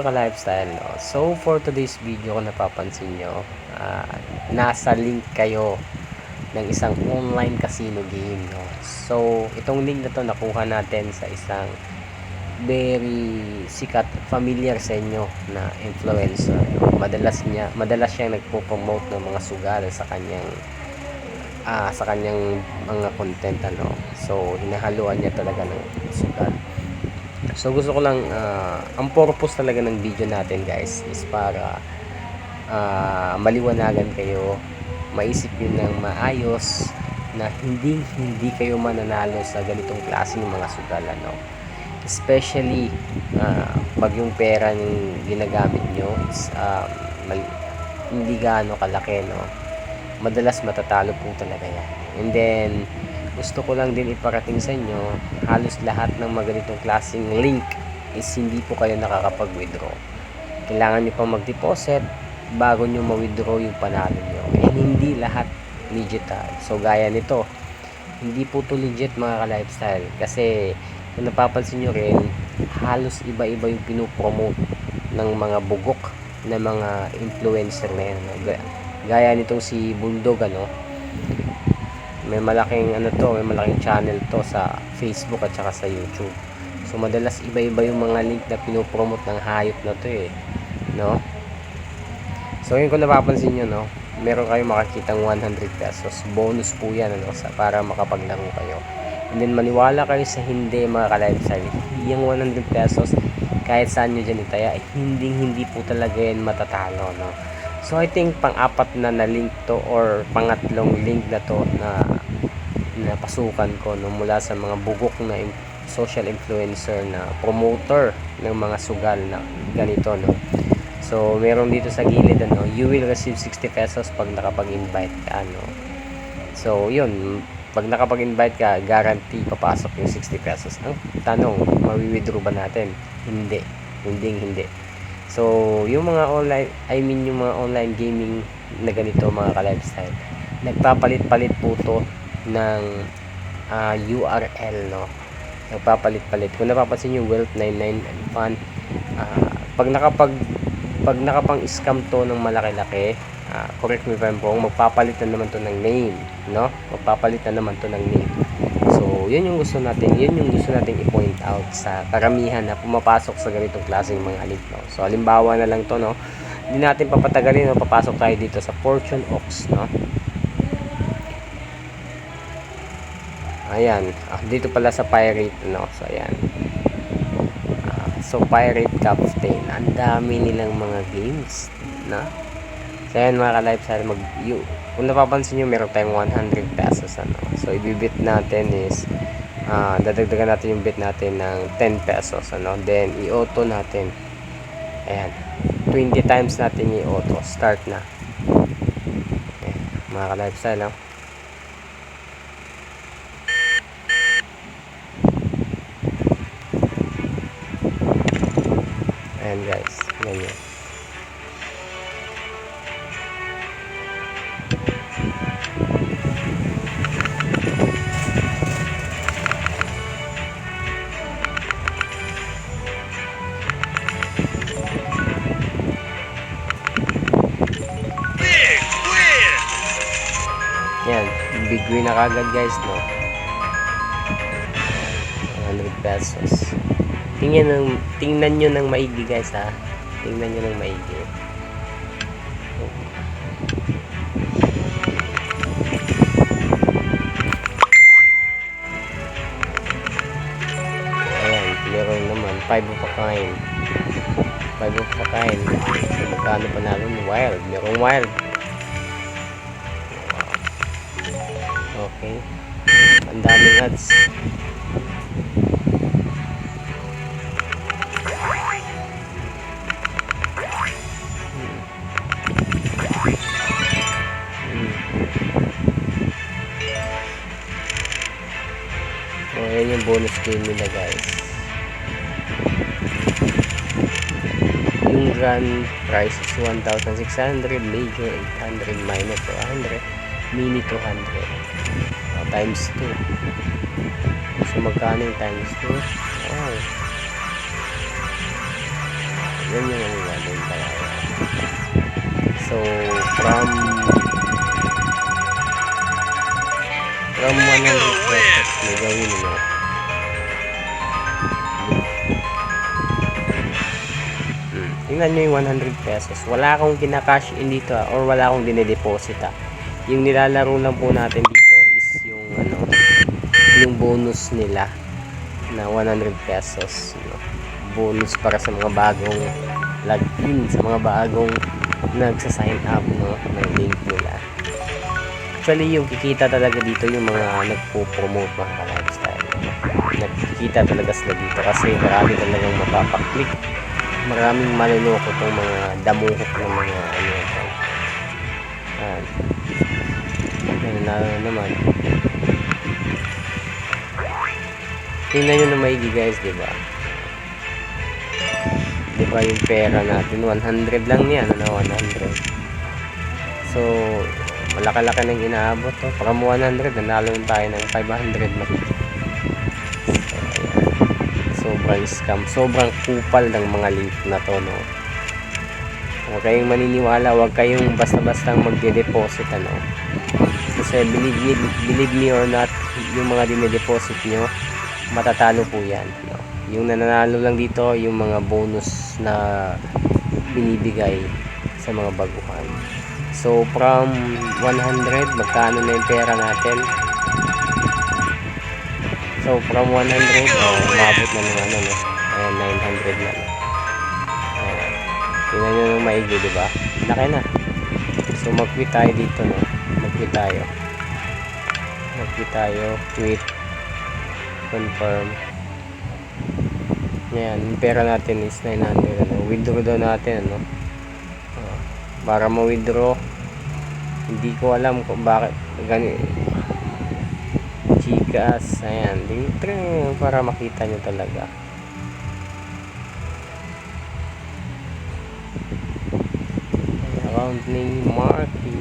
Ka-lifestyle, no? So for today's video, kung napapansin nyo, nasa link kayo ng isang online casino game, no? So itong link na to nakuha natin sa isang very sikat, familiar sa inyo na influencer, no? Madalas siya nagpo-promote ng mga sugal sa kanyang mga content, ano? So hinahaluan niya talaga ng sugal. So gusto ko lang, ang purpose talaga ng video natin, guys, is para maliwanagan kayo, maisip yun ng maayos na hindi kayo mananalo sa ganitong klaseng mga sugal, no? Especially pag yung pera yung ginagamit nyo is hindi gaano kalaki, no? Madalas matatalo po talaga yan. And then gusto ko lang din iparating sa inyo, halos lahat ng mga ganitong klaseng link is hindi po kayo nakakapag-withdraw. Kailangan nyo pa mag-deposit bago nyo ma-withdraw yung panalo nyo. And hindi lahat legit. So gaya nito, hindi po to legit, mga ka-lifestyle. Kasi kung napapansin nyo rin, halos iba-iba yung pinopromote ng mga bugok na mga influencer na yan. Gaya nitong si Bulldog, ano? May malaking channel to sa Facebook at saka sa YouTube. So madalas iba-iba yung mga link na pinopromote ng hayop na to, no? So yun, kung napapansin nyo, no, meron kayong makakitang 100 pesos bonus po yan, ano, para makapaglaro kayo. And then maniwala kayo sa hindi, mga ka-lifestyle, yung 100 pesos kahit saan nyo dyan itaya, hindi po talaga yan matatalo, no? So I think pang-apat na link to, or pangatlong link na to na pasukan ko, no, mula sa mga bugok na social influencer na promoter ng mga sugal na ganito, no. So meron dito sa gilid, ano, you will receive 60 pesos pag nakapag-invite ka, no. So yun, pag nakapag-invite ka, guarantee papasok yung 60 pesos. Ang tanong, mawi-withdraw ba natin? Hindi. So, yung mga yung mga online gaming na ganito, mga ka-lifestyle, nagpapalit-palit po to ng URL, no? Nagpapalit-palit. Kung napapansin yung Wealth99 and Fun, pag nakapang-scam to ng malaki-laki, correct me if I'm wrong, magpapalit na naman to ng name, no? Magpapalit na naman to ng name. So, yun yung gusto nating i-point out sa karamihan na pumapasok sa ganitong klaseng mga link, no? So, halimbawa na lang to, no? Hindi natin papatagalin, no? Papasok tayo dito sa Fortune Ox, no? Ayan, dito pala sa Pirate, no? So, ayan. So, Pirate Captain, ang dami nilang mga games, no? So, ayan, mga ka-lifestyle, kung napapansin nyo, meron tayong 100 pesos, ano? So, ibibit natin is, dadagdagan natin yung bit natin ng 10 pesos, ano? Then, i-auto natin. Ayan. 20 times natin i-auto. Start na. Ayan, mga ka-lifestyle, no? Ayan, guys. Ganyan. Yan, big win na kagad, guys, no? 100 pesos. Tingnan nyo ng maigi, guys, ha? Tingnan nyo ng maigi. Ayan, meron naman 5 of a kind. So, magkano pa namin? Wild. Merong wild. Okay. Ang daming ads. So, ayan yung bonus game nila, guys. Yung grand price is 1,600, major 800, minor 400, mini 200. Times 2. So magkano yung times 2? Oh, Yan yung ano natin kaya. So from 100 pesos mo gawin mo. Tingnan nyo yung 100 pesos. Wala akong kinakash in dito or wala akong dinedeposit Yung nilalaro lang po natin dito is yung ano, yung bonus nila na 100 pesos. No? Bonus para sa mga bagong login, sa mga bagong nagsa-sign up no, ng link nila. Actually, yung kikita talaga dito yung mga nagpo-promote mga ka-lifestyle. Nagkikita talaga sila dito kasi marami talagang mapapaklik. Maraming maluloko itong mga damuhok ng mga ano ito. Nanalo naman. Tingnan nyo na maigi guys, diba? Diba yung pera natin? 100 lang yan, ano? 100. So, malaki-laki nang inaabot to. From 100, nanalo tayo ng 500 mahigit. So, sobrang scam, sobrang kupal ng mga link na to, no? Huwag kayong maniniwala, huwag kayong basta-bastang magde-deposit, ano? Kasi believe me or not, yung mga dine-deposit nyo, matatalo po yan, no? Yung nananalo lang dito, yung mga bonus na binibigay sa mga baguhan. So from 100, magkano na yung pera natin? So from 100, umabot na ng ano, no? Ayan, 900 na, no? Ayan. Tingnan nyo nung maigi, diba? Laki na. So mag-quit tayo dito, no? Mag-quit tayo. Mag-quit tayo. Quit. Confirm. Ayan, yung pera natin is 900, ano? Withdraw daw natin, ano? Para ma-withdraw, hindi ko alam kung bakit ganito. Gcash, ayan, dito para makita nyo talaga. Account name Marky.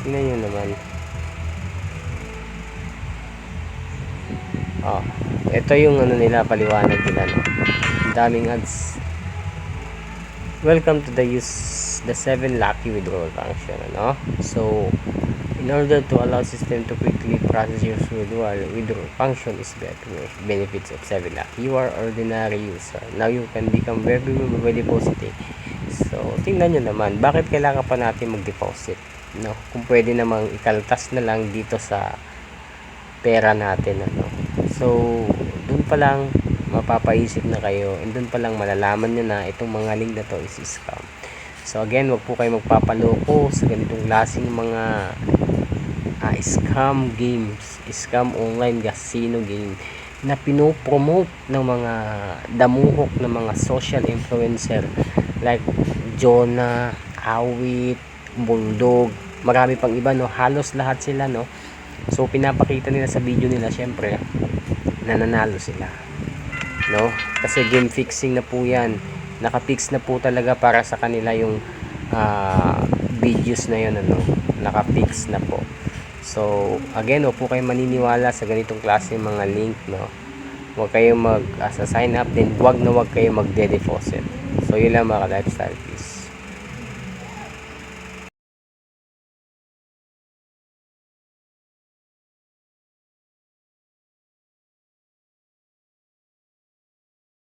Tingnan nyo naman. Ito yung ano nila, paliwanag nila, no? Daming ads. Welcome to the 7 lucky withdrawal function, ano? So in order to allow system to quickly process your withdrawal function is better benefits of 7 lucky. You are ordinary user, now you can become very by depositing. So tingnan nyo naman, bakit kailangan pa natin mag-deposit, no? Kung pwede namang ikaltas na lang dito sa pera natin, ano? So dun pa lang mapapaisip na kayo, and dun pa lang malalaman nyo na itong mga link na to is scam. So again, wag po kayo magpapaloko sa ganitong klaseng mga scam games, scam online casino game na pinopromote ng mga damuhok ng mga social influencer like Jonah, Awit, Bulldog, marami pang iba, no? Halos lahat sila, no? So pinapakita nila sa video nila, syempre nananalo sila, no? Kasi game fixing na po yan, nakapix na po talaga para sa kanila yung videos na yun, ano? Nakapix na po. So again, huwag po kayong maniniwala sa ganitong klase mga link, no? Huwag kayong mag sign up, then huwag kayong magde-deposit. So yun lang mga ka-lifestyle, please.